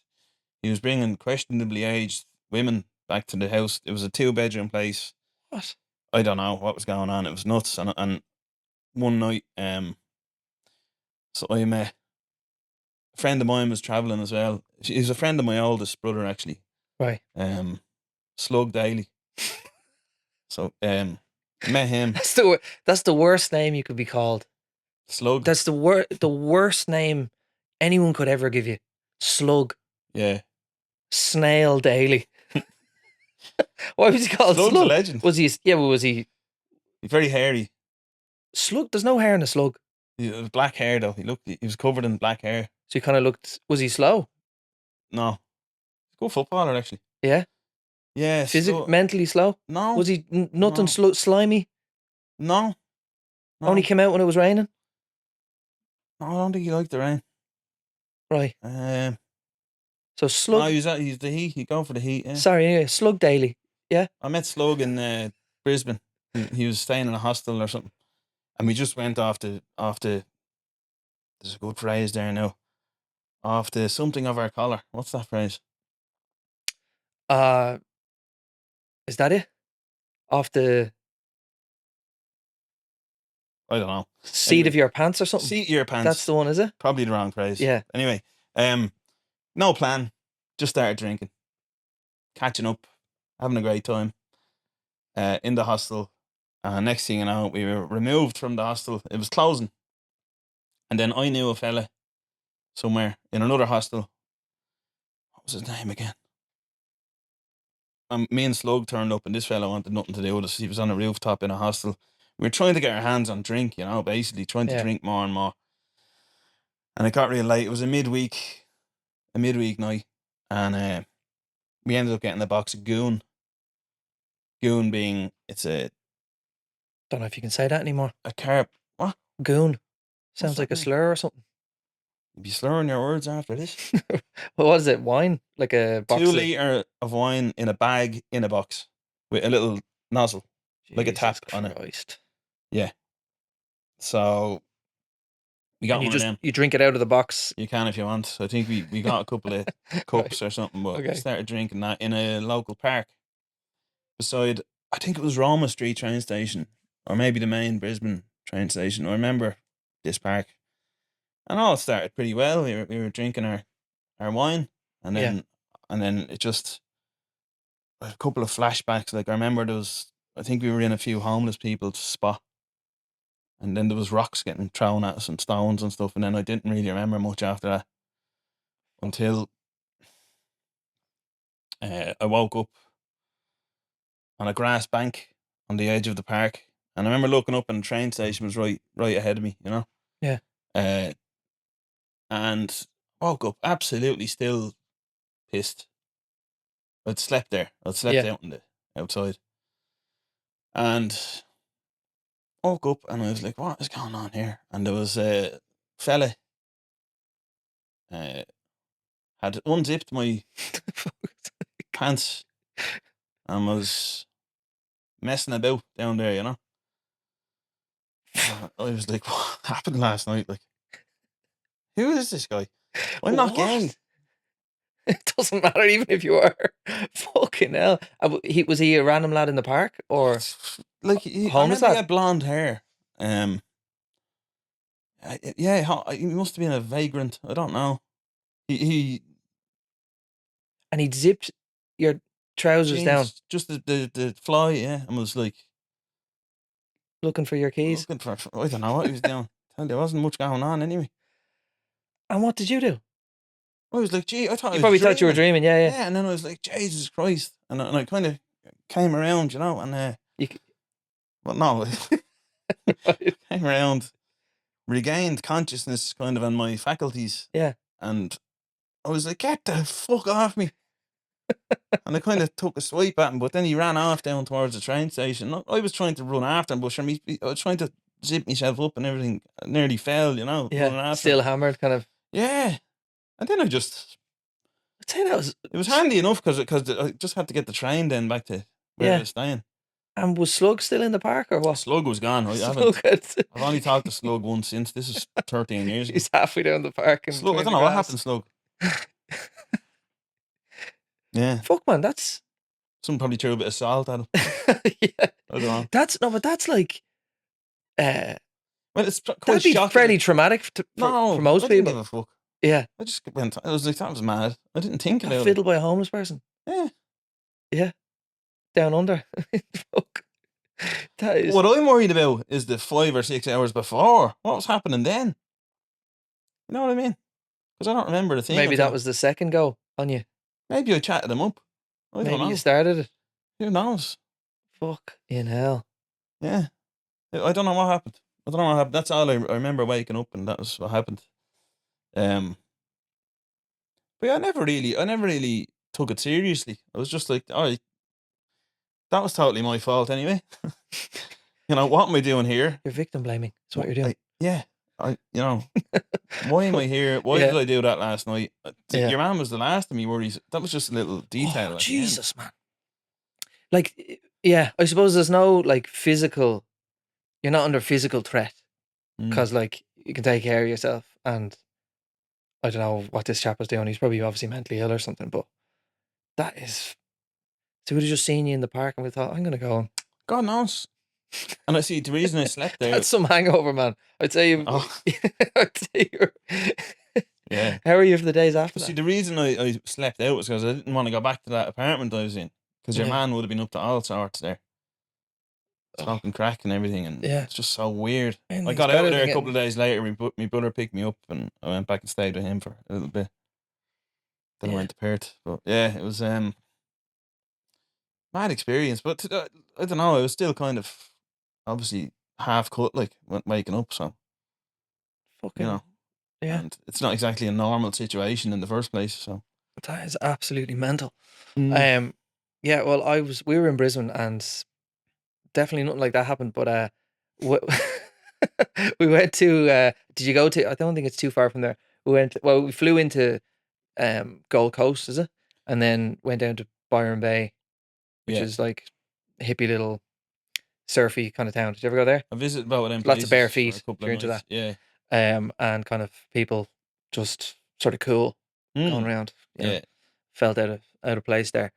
He was bringing questionably aged women back to the house. It was a 2-bedroom place. What? I don't know what was going on. It was nuts. And one night, so I met a friend of mine was travelling as well. He's a friend of my oldest brother, actually. Right. Slug Daly. So met him. That's the worst name you could be called. Slug. That's the worst name anyone could ever give you. Slug. Yeah. Snail Daily. Why was he called Slug's Slug? a legend. Was he? Yeah, was he? He's very hairy. Slug. There's no hair in a slug. He was black hair though. He was covered in black hair. So he kind of looked. Was he slow? No. Good footballer actually. Yeah. Yeah. Mentally slow. No. Was he nothing No. slimy? No. Only came out when it was raining. No, I don't think he liked the rain. Right. So No, Slug. he's the heat. He go for the heat. Yeah. Sorry, anyway, Slug Daily. I met Slug in Brisbane. He was staying in a hostel or something, and we just went off the. There's a good phrase there now. Off the something of our collar. What's that phrase? Is that it? Off the I don't know. seat Anyway. of your pants or something? Seat your pants. That's the one, is it? Probably the wrong phrase. Yeah. Anyway, no plan. Just started drinking, catching up, having a great time. In the hostel. Next thing you know, we were removed from the hostel. It was closing. And then I knew a fella somewhere in another hostel. What was his name again? Me and Slug turned up and this fella wanted nothing to do with us. He was on a rooftop in a hostel. We were trying to get our hands on drink, basically trying to drink more and more. And it got real late. It was a midweek night. And we ended up getting a box of Goon. Goon being, it's a Don't know if you can say that anymore. carp. What? Goon. Sounds that like a mean? slur or something. You'd be slurring your words after this. What was it? Wine? Like a box 2 of- litre of wine in a bag in a box with a little nozzle. like a Jesus tap on it. Christ. So We got And one of them. you drink it out of the box. You can if you want. I think we got a couple of cups or something, but Okay. started drinking that in a local park beside, I think it was Roma Street train station, or maybe the main Brisbane train station. I remember this park. And all started pretty well. We were drinking our wine, and then it just a couple of flashbacks. Like I remember I think we were in a few homeless people's spot, and then there was rocks getting thrown at us and stones and stuff. And then I didn't really remember much after that until I woke up on a grass bank on the edge of the park, and I remember looking up and the train station was right ahead of me. You know. Yeah. And woke up absolutely still pissed. I'd slept there. I'd slept out in the outside. And woke up and I was like, what is going on here? And there was a fella had unzipped my pants and was messing about down there, you know. I was like, what happened last night? Like, who is this guy? I'm not gay. It doesn't matter even if you are. Fucking hell. Was he a random lad in the park or like he homeless had lad? blonde hair. He must have been a vagrant. I don't know. He And he'd zipped your trousers down just the fly, yeah, and was like looking for your keys. looking for, I don't know what he was doing. There wasn't much going on anyway. And what did you do? I was like, gee, I thought You probably thought you were dreaming, yeah. Yeah, and then I was like, Jesus Christ, and I kind of came around, you know, and well, no, came around, regained consciousness, kind of, and my faculties, yeah, and I was like, get the fuck off me. And I kind of took a swipe at him, but then he ran off down towards the train station. I was trying to run after him, but I was trying to zip myself up and everything. I nearly fell, you know. Yeah, still hammered, kind of. Yeah. And then I'd say it was handy enough because I just had to get the train then back to where I was staying. And was Slug still in the park or what? Slug was gone. I've only talked to Slug once since. This is 13 years ago. He's halfway down the park. And Slug, I don't know what happened, Slug. Yeah. Fuck, man, that's... Someone probably threw a bit of salt at him. Yeah. I don't know. But that's like... well, it's quite that'd be shocking. fairly traumatic for most people. I didn't give a fuck. Yeah. I just went, I was like, that was mad. I didn't think about it. Fiddled by a homeless person. Yeah. Yeah. Down under. Fuck. That is... What I'm worried about is the 5 or 6 hours before. What was happening then? You know what I mean? Because I don't remember the thing. Maybe that was the second go on you. Maybe I chatted him up. I don't know. Maybe you started it. Who knows? Fuck in hell. Yeah. I don't know what happened. That's all I remember, waking up and that was what happened. But yeah, I never really took it seriously. I was just like, that was totally my fault anyway. You know, what am I doing here? You're victim blaming. That's what you're doing. Why am I here? Why did I do that last night? Yeah. Your man was the last of me worries. That was just a little detail. Oh, Jesus, man. Like, yeah, I suppose there's no like physical, you're not under physical threat because like you can take care of yourself, and I don't know what this chap was doing. He's probably obviously mentally ill or something, but that is... So we'd have just seen you in the park and we thought, I'm going to go. God knows. And I see the reason I slept there. That's some hangover, man. I'd say you. I'd say you're. Yeah. How are you for the days after? See, the reason I slept out was because I didn't want to go back to that apartment I was in, because your man would have been up to all sorts there, smoking crack and everything, and it's just so weird. I got out of there a couple of days later. My brother picked me up, and I went back and stayed with him for a little bit. Then I went to Pert, but yeah, it was mad experience. But I don't know. I was still kind of obviously half cut, like waking up. So fucking, you know, yeah, and it's not exactly a normal situation in the first place. So that is absolutely mental. Yeah, well, we were in Brisbane and definitely nothing like that happened. But we went to. Did you go to? I don't think it's too far from there. We flew into Gold Coast, is it? And then went down to Byron Bay, which is like a hippie little surfy kind of town. Did you ever go there? I visited about them. Lots of bare feet. If you're into that. Yeah. and kind of people just sort of cool going around. You know, Yeah. felt out of place there.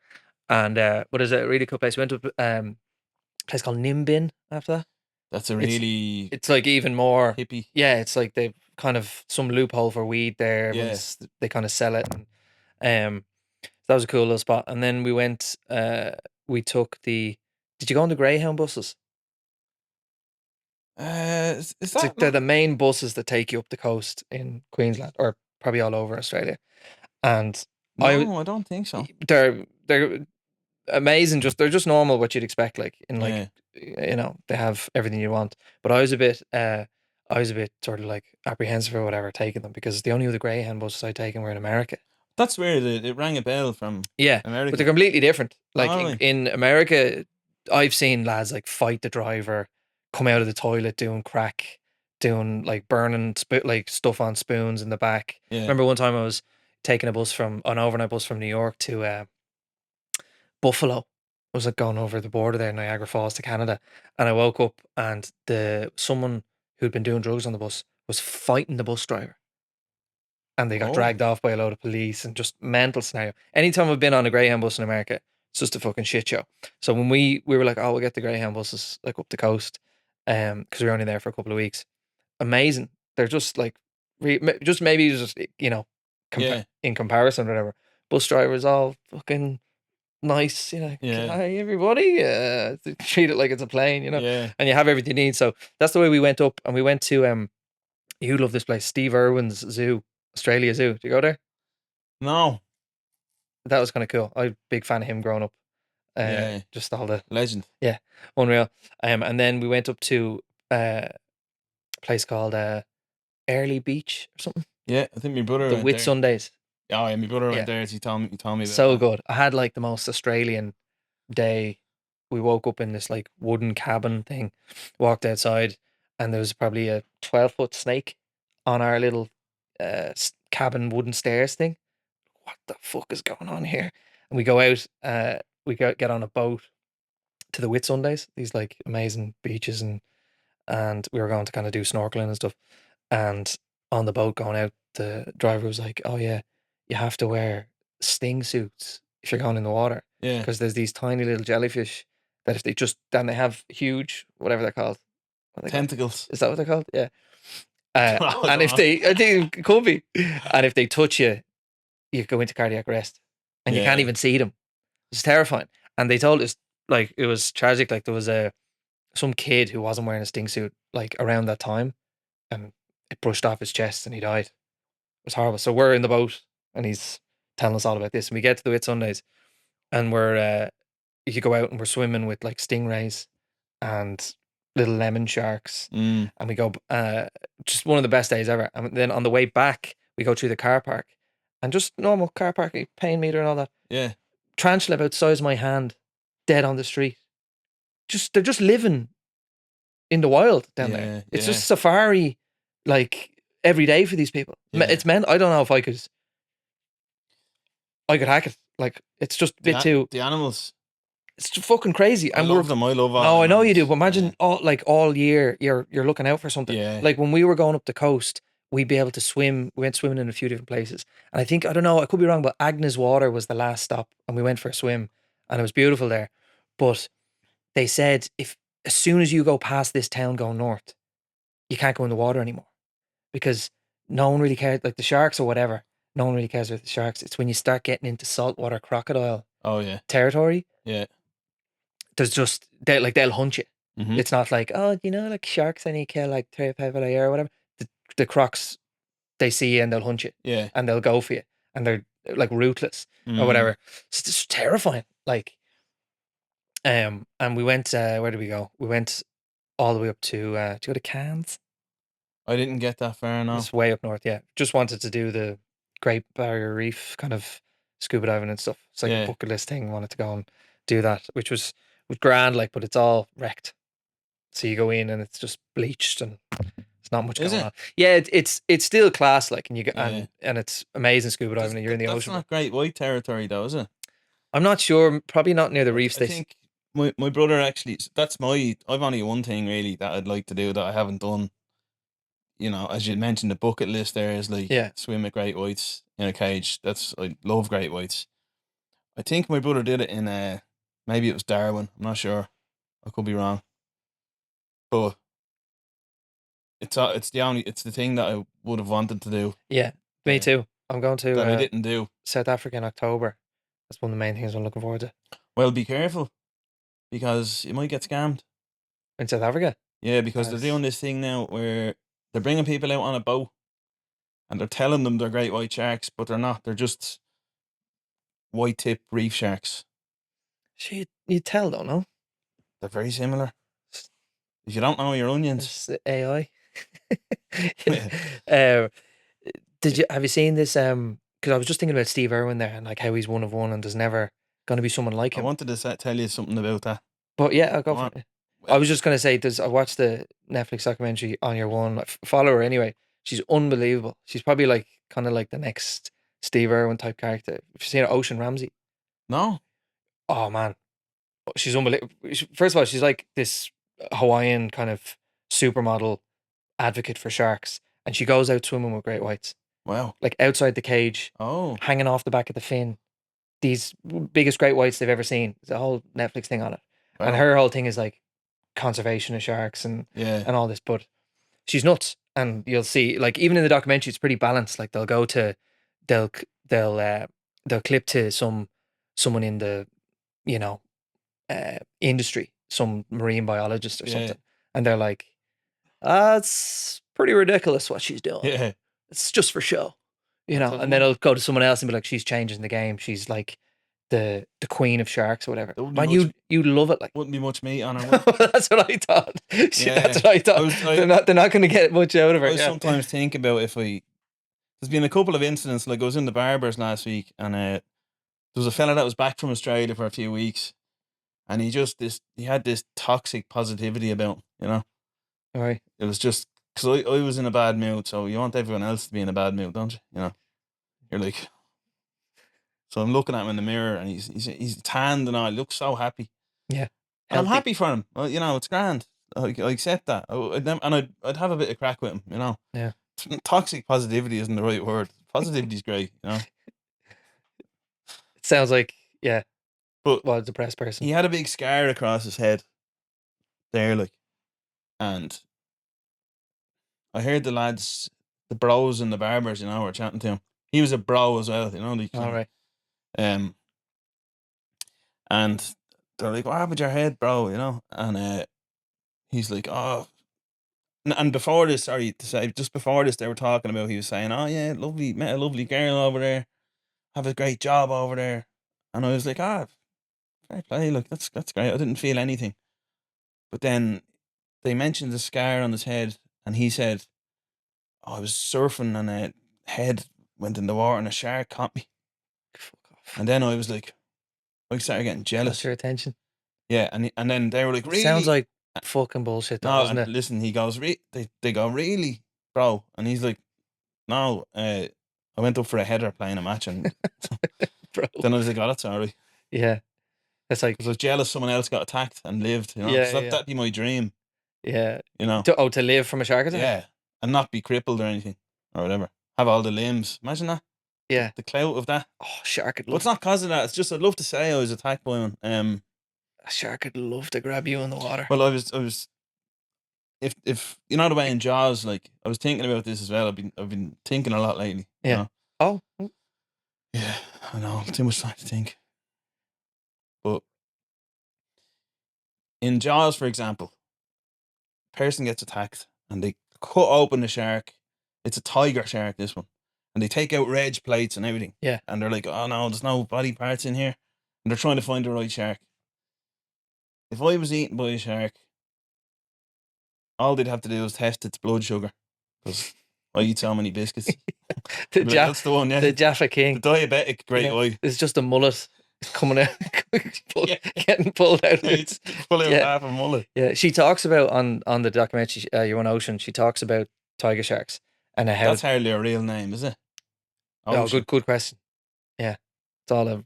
And but it's a really cool place. We went to a place called Nimbin after that. That's a really It's like even more. hippie. Yeah, it's like they've kind of some loophole for weed there. Yeah. They kind of sell it. And, that was a cool little spot. And then we went. We took the. Did you go on the Greyhound buses? Is It's that like they're the main buses that take you up the coast in Queensland or probably all over Australia. And no, I don't think so. they're amazing. They're just normal what you'd expect. Like in Yeah. you know, they have everything you want. But I was a bit sort of like apprehensive or whatever taking them because the only other Greyhound buses I'd taken were in America. That's weird. It rang a bell from Yeah, America. but they're completely different. Like Really? in America, I've seen lads like fight the driver, come out of the toilet doing crack, doing like burning like stuff on spoons in the back. Yeah. Remember one time I was taking an overnight bus from New York to Buffalo. I was like going over the border there, Niagara Falls to Canada, and I woke up and someone who'd been doing drugs on the bus was fighting the bus driver. And they got Oh. dragged off by a load of police and just mental scenario. Anytime I've been on a Greyhound bus in America, it's just a fucking shit show. So when we were like, oh, we'll get the Greyhound buses like up the coast, because we were only there for a couple of weeks. Amazing. They're just like, just maybe just you know, Yeah. in comparison, or whatever. Bus drivers all fucking nice, you know. Yeah. Hi everybody. They treat it like it's a plane, you know. Yeah. And you have everything you need. So that's the way we went up, and we went to you love this place, Steve Irwin's Zoo. Australia Zoo. Did you go there? No. That was kind of cool. I'm a big fan of him growing up. Yeah. Just all the Legend. unreal. And then we went up to a place called Early Beach or something. Yeah, I think my brother The went Whit there. Sundays. Oh yeah, my brother Yeah. went there. He told me about So that. good. I had like the most Australian day. We woke up in this like wooden cabin thing, walked outside, and there was probably a 12-foot snake on our little cabin wooden stairs thing. What the fuck is going on here? And we go out, get on a boat to the Whitsundays, these like amazing beaches, and we were going to kind of do snorkeling and stuff. And on the boat going out, the driver was like, "Oh yeah, you have to wear sting suits if you're going in the water Yeah. because there's these tiny little jellyfish that if then they have huge whatever they're called. What are they called? Tentacles. Is that what they're called? Yeah. I And don't if I think it could be, and if they touch you, you go into cardiac arrest, and you can't Yeah. even see them. It's terrifying. And they told us like it was tragic. Like there was some kid who wasn't wearing a sting suit like around that time, and it brushed off his chest, and he died. It was horrible. So we're in the boat, and he's telling us all about this. And we get to the Whitsundays, and you go out and we're swimming with like stingrays and little lemon sharks, Mm. and we go just one of the best days ever. And then on the way back, we go through the car park, and just normal car park, paying meter and all that. Yeah. Tarantula about the size of my hand, dead on the street. They're just living in the wild down there. It's just safari, like every day for these people. Yeah. It's men. I don't know if I could hack it. Like it's just a bit too. The animals. It's just fucking crazy. I And love them. I love all. no, I know you do. animals. But imagine all year you're looking out for something. Yeah. Like when we were going up the coast, we'd be able to swim. We went swimming in a few different places, and I think I don't know. I could be wrong, but Agnes Water was the last stop, and we went for a swim, and it was beautiful there. But they said as soon as you go past this town going north, you can't go in the water anymore because no one really cares. Like the sharks or whatever, no one really cares about the sharks. It's when you start getting into saltwater crocodile Oh yeah. territory. Yeah. There's just they'll hunt you. Mhm. It's not like, oh, you know, like sharks only kill like 3 people a year or whatever. The crocs, they see you and they'll hunt you Yeah. and they'll go for you and they're like ruthless or Mm. whatever. It's just terrifying. Like, and we went. Where did we go? We went all the way up to. Do you go to Cairns? I didn't get that far now. It's way up north. Yeah, just wanted to do the Great Barrier Reef kind of scuba diving and stuff. It's like Yeah. a bucket list thing. Wanted to go and do that, which was grand. Like, but it's all wrecked. So you go in and it's just bleached and it's not much Is going it? on. Yeah, it's still class. Like, and you get Yeah. and it's amazing scuba diving. And you're in the That's ocean. not great white territory, though, is it? I'm not sure. Probably not near the reefs. I think my brother actually. I've only one thing really that I'd like to do that I haven't done. you know, as you mentioned, the bucket list there is like Yeah. swim with great whites in a cage. I love great whites. I think my brother did it in maybe it was Darwin. I'm not sure. I could be wrong. But it's the thing that I would have wanted to do. Yeah, me Yeah. too. I'm going that I to didn't do. South Africa in October. That's one of the main things I'm looking forward to. Well, be careful because you might get scammed. In South Africa? Yeah, because they're Nice. doing this thing now where they're bringing people out on a boat and they're telling them they're great white sharks, but they're not. They're just white tip reef sharks. You tell, don't know. They're very similar. If you don't know your onions, It's AI. uh, have you seen this? Because I was just thinking about Steve Irwin there and like how he's one of one and there's never going to be someone like I him. wanted to tell you something about that. But yeah, I'll go Go for on. it. I was just going to say, I watched the Netflix documentary on Your One. I follow her anyway. She's unbelievable. She's probably like kind of like the next Steve Irwin type character. Have you seen her, Ocean Ramsey? No. Oh man, she's unbelievable. First of all, she's like this Hawaiian kind of supermodel advocate for sharks, and she goes out swimming with great whites, Wow. like outside the cage, Oh. hanging off the back of the fin. These biggest great whites they've ever seen. There's a whole Netflix thing on it, Wow. and her whole thing is like conservation of sharks and Yeah. all this. But she's nuts, and you'll see, like even in the documentary, it's pretty balanced. Like they'll clip to someone in the industry, some marine biologist or Yeah. something, and they're like, it's pretty ridiculous what she's doing. Yeah. It's just for show, That's and then I'll go to someone else and be like, she's changing the game. She's like the queen of sharks or whatever. That wouldn't be Man, much- you love it, like. Wouldn't be much meat on her. would it? That's what I thought. Yeah. That's what I thought. I- They're not going to get much out of her. I Yeah. sometimes think about there's been a couple of incidents, like I was in the barbers last week and there was a fella that was back from Australia for a few weeks and he had this toxic positivity about him, you know. All right. It was just because I was in a bad mood, so you want everyone else to be in a bad mood, don't you? You know, you're like. So I'm looking at him in the mirror, and he's tanned and all. He looks so happy. Yeah. And I'm Healthy. happy for him. You know, it's grand. I accept that. I'd have a bit of crack with him. You know. Yeah. Toxic positivity isn't the right word. Positivity is great. You know. It sounds like, yeah. But Well, a depressed person. he had a big scar across his head. There, like, and I heard the lads, the bros and the barbers, you know, were chatting to him. He was a bro as well, you know. Like, All right. and they're like, "What happened to your head, bro?" You know, and he's like, "Oh," and before this, sorry to say, just before this, they were talking about. He was saying, "Oh yeah, lovely, met a lovely girl over there, have a great job over there," and I was like, "Ah, fair play, look, that's great." I didn't feel anything, but then they mentioned the scar on his head, and he said, "Oh, I was surfing and a head went in the water and a shark caught me," Fuck off. and then I was like, I started getting jealous. That's your attention. Yeah, and then they were like, "Really?" Sounds like fucking bullshit, though, No, doesn't and it? listen, he goes, they go, "Really, bro?" And he's like, "No, I went up for a header playing a match," and Bro. then I was like, "Oh, that's alright," Yeah. That's like, because I was jealous someone else got attacked and lived. You know, Yeah, so yeah. that'd be my dream. yeah. You know, To live from a shark attack? yeah, and not be crippled or anything or whatever. Have all the limbs. Imagine that. Yeah. The clout of that. Oh, shark would But it's love, not cause of that. It's just I'd love to say I was attacked by one. a shark would love to grab you in the water. Well, I was. If you know the way in Jaws, like I was thinking about this as well. I've been thinking a lot lately. Yeah. You know? Oh, Yeah, I know. Too much time to think. But in Jaws, for example, person gets attacked and they cut open the shark. It's a tiger shark, this one. And they take out reg plates and everything. Yeah. And they're like, "Oh no, there's no body parts in here." And they're trying to find the right shark. If I was eaten by a shark, all they'd have to do is test its blood sugar. Because I eat so many biscuits. the, That's the one, yeah. the Jaffa The King. diabetic great Yeah. white. It's just a mullet coming out, Yeah. getting pulled out. It's full out Yeah. half a mullet. Yeah, she talks about on the documentary, Your Own Ocean. She talks about tiger sharks and how. That's hardly a real name, is it? Oh, Ocean. good question. Yeah, it's all a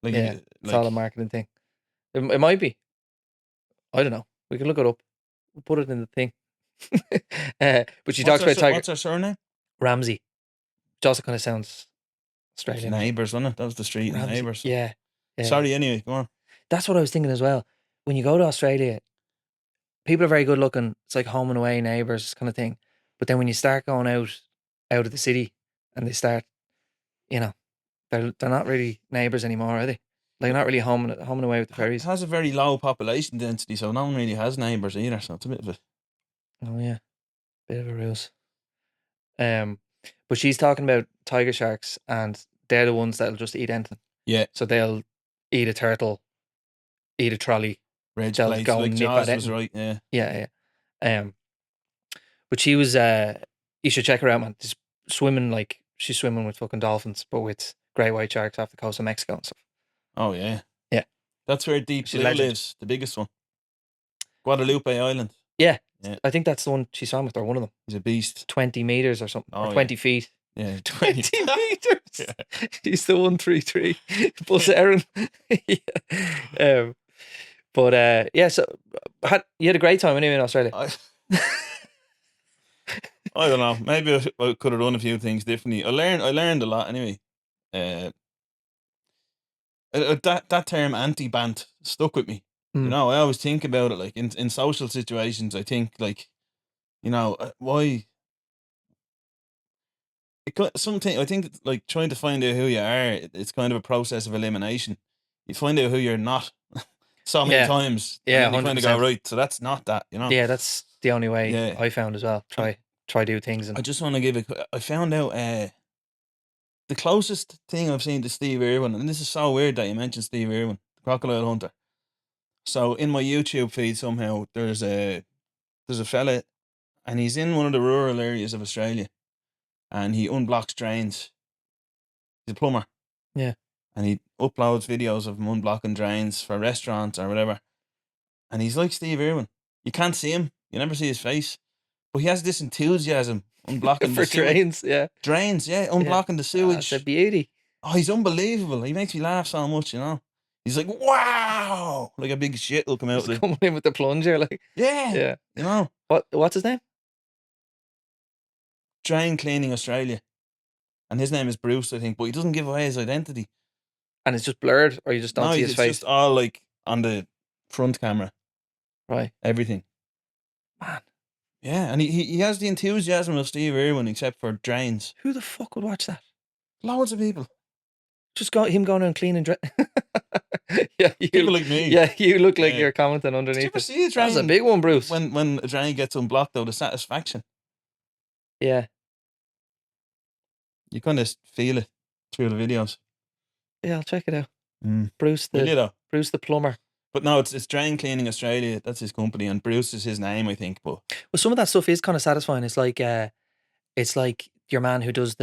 Like, yeah, you- it's all a marketing thing. It might be. I don't know. We can look it up. We'll put it in the thing. But she talks about Tiger What's her surname? Ramsey, which also kind of sounds Australian. Neighbours, wasn't it? That was the street in Ramsey. Neighbours. Yeah. Sorry, anyway, go on. That's what I was thinking as well. When you go to Australia, people are very good looking. It's like home and away neighbours kind of thing. But then when you start going out of the city and they start, they're not really neighbours anymore, are they? Like not really home and away with the It ferries. has a very low population density, so no one really has neighbours either. So it's a bit of a. Oh yeah, bit of a ruse. But she's talking about tiger sharks, and they're the ones that'll just eat anything. Yeah. So they'll eat a turtle, eat a trolley. Reg They'll plates, go like and nip Jaws at was it. right, yeah. Yeah. But she was. You should check her out, man. She's swimming with fucking dolphins, but with great white sharks off the coast of Mexico and stuff. Oh, yeah. Yeah. That's where Deep She's Blue legend. lives, the biggest one. Guadalupe Island. Yeah. Yeah. I think that's the one she swam with, or one of them. He's a beast. 20 meters or something, Oh, or 20 feet. Yeah. 20 meters. Yeah. He's the 133 bus Aaron. Yeah. But yeah, so you had a great time anyway in Australia. I don't know. Maybe I could have done a few things differently. I learned a lot anyway. That term anti-bant stuck with me. You know, I always think about it like in social situations. I think like, why? I think like trying to find out who you are. It's kind of a process of elimination. You find out who you're not so many times. Yeah, and then you kind of go right. So that's not that. Yeah, that's the only way Yeah. I found as well. Try do things. And I just want to I found out the closest thing I've seen to Steve Irwin, and this is so weird that you mentioned Steve Irwin, the Crocodile Hunter. So in my YouTube feed somehow there's a fella, and he's in one of the rural areas of Australia, and he unblocks drains. He's a plumber. Yeah. And he uploads videos of him unblocking drains for restaurants or whatever. And he's like Steve Irwin. You can't see him. You never see his face. But he has this enthusiasm unblocking for the sewage. drains, yeah. Drains, yeah, unblocking the sewage. That's a beauty. Oh, he's unbelievable. He makes me laugh so much, He's like, wow! Like a big shit will come out of He's it. coming in with the plunger, like. Yeah. Yeah. What's his name? Drain Cleaning Australia. And his name is Bruce, I think, but he doesn't give away his identity. And it's just blurred, or you just don't see his face? It's just all like on the front camera. Right. Everything. Man. Yeah, and he has the enthusiasm of Steve Irwin, except for drains. Who the fuck would watch that? Loads of people. Just him going and cleaning drain. Yeah, People like me. Yeah, you look like you're commenting underneath. Did you ever see a drain? That's a big one, Bruce. When a drain gets unblocked, though, the satisfaction. Yeah. You kind of feel it through the videos. Yeah, I'll check it out. Mm. Bruce the plumber. But no, it's Drain Cleaning Australia. That's his company, and Bruce is his name, I think. But well, some of that stuff is kind of satisfying. It's like your man who does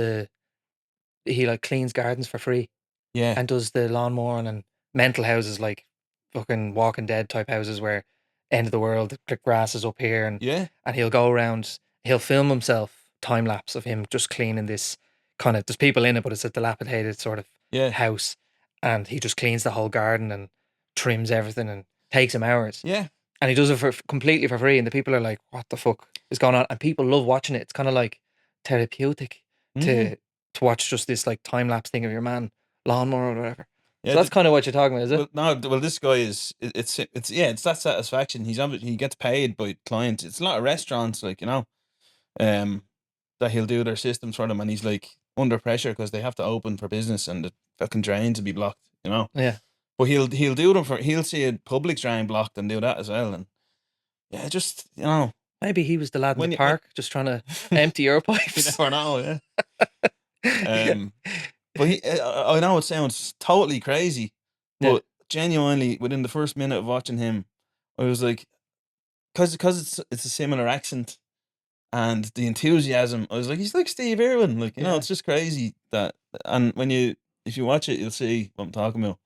he like cleans gardens for free. Yeah. And does the lawn mowing and mental houses, like fucking Walking Dead type houses where end of the world, the grass is up here, and and he'll go around, he'll film himself time lapse of him just cleaning this kind of, there's people in it, but it's a dilapidated sort of house, and he just cleans the whole garden and trims everything, and takes him hours. Yeah. And he does it completely for free, and the people are like, what the fuck is going on? And people love watching it. It's kind of like therapeutic to watch just this like time lapse thing of your man lawnmower or whatever. Yeah, so that's kind of what you're talking about, is it? Well, this guy is it's that satisfaction. He gets paid by clients. It's a lot of restaurants, like, that he'll do their systems for them, and he's like under pressure because they have to open for business and the fucking drains will be blocked, Yeah. But he'll do them he'll see a public drain blocked and do that as well, and yeah, just maybe he was the lad in the park just trying to empty your pipes. You never know, yeah. But I know it sounds totally crazy, but genuinely, within the first minute of watching him, I was like, because it's a similar accent and the enthusiasm, I was like, he's like Steve Irwin, like, it's just crazy that, and if you watch it, you'll see what I'm talking about.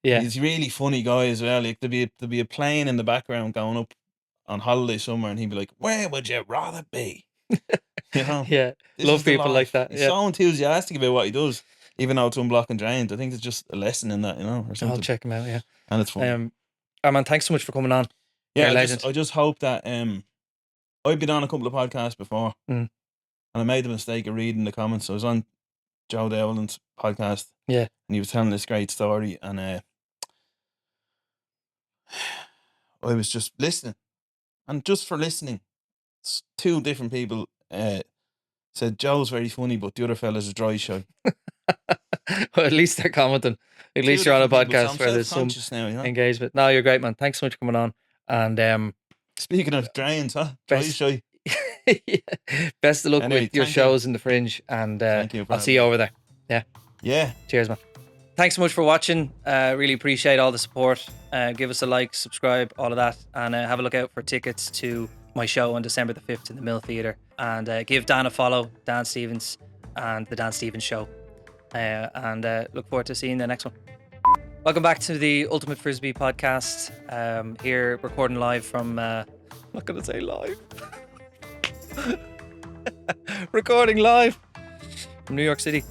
Yeah, he's a really funny guy as well. Like there'd be a plane in the background going up on holiday somewhere, and he'd be like, "Where would you rather be?" Yeah, love people like that. He's so enthusiastic about what he does, even though it's unblocking drains. I think it's just a lesson in that, or something. I'll check him out. Yeah, and it's fun. Man, thanks so much for coming on. Yeah, I just hope that I've been on a couple of podcasts before, Mm. and I made the mistake of reading the comments. I was on Joe Dowland's podcast, Yeah. and he was telling this great story, and I was just listening, and just for listening, two different people said Joe's very funny, but the other fella's a dry shy. Well, at least they're commenting. At least you're on a podcast where there's some now, you know? engagement. No, you're great, man. Thanks so much for coming on. And Speaking of drains, huh? Dry Best- shy. best of luck Anyway, with your thank you. shows in the Fringe, and Thank you for I'll see you having over there. Yeah. Cheers, man. Thanks so much for watching. Really appreciate all the support. Give us a like, subscribe, all of that, and have a look out for tickets to my show on December the 5th in the Mill Theatre. And give Dan a follow, Dan Stevens, and the Dan Stevens Show. And look forward to seeing the next one. Welcome back to the Ultimate Frisbee podcast. Here recording live from I'm not gonna say live. Recording live from New York City.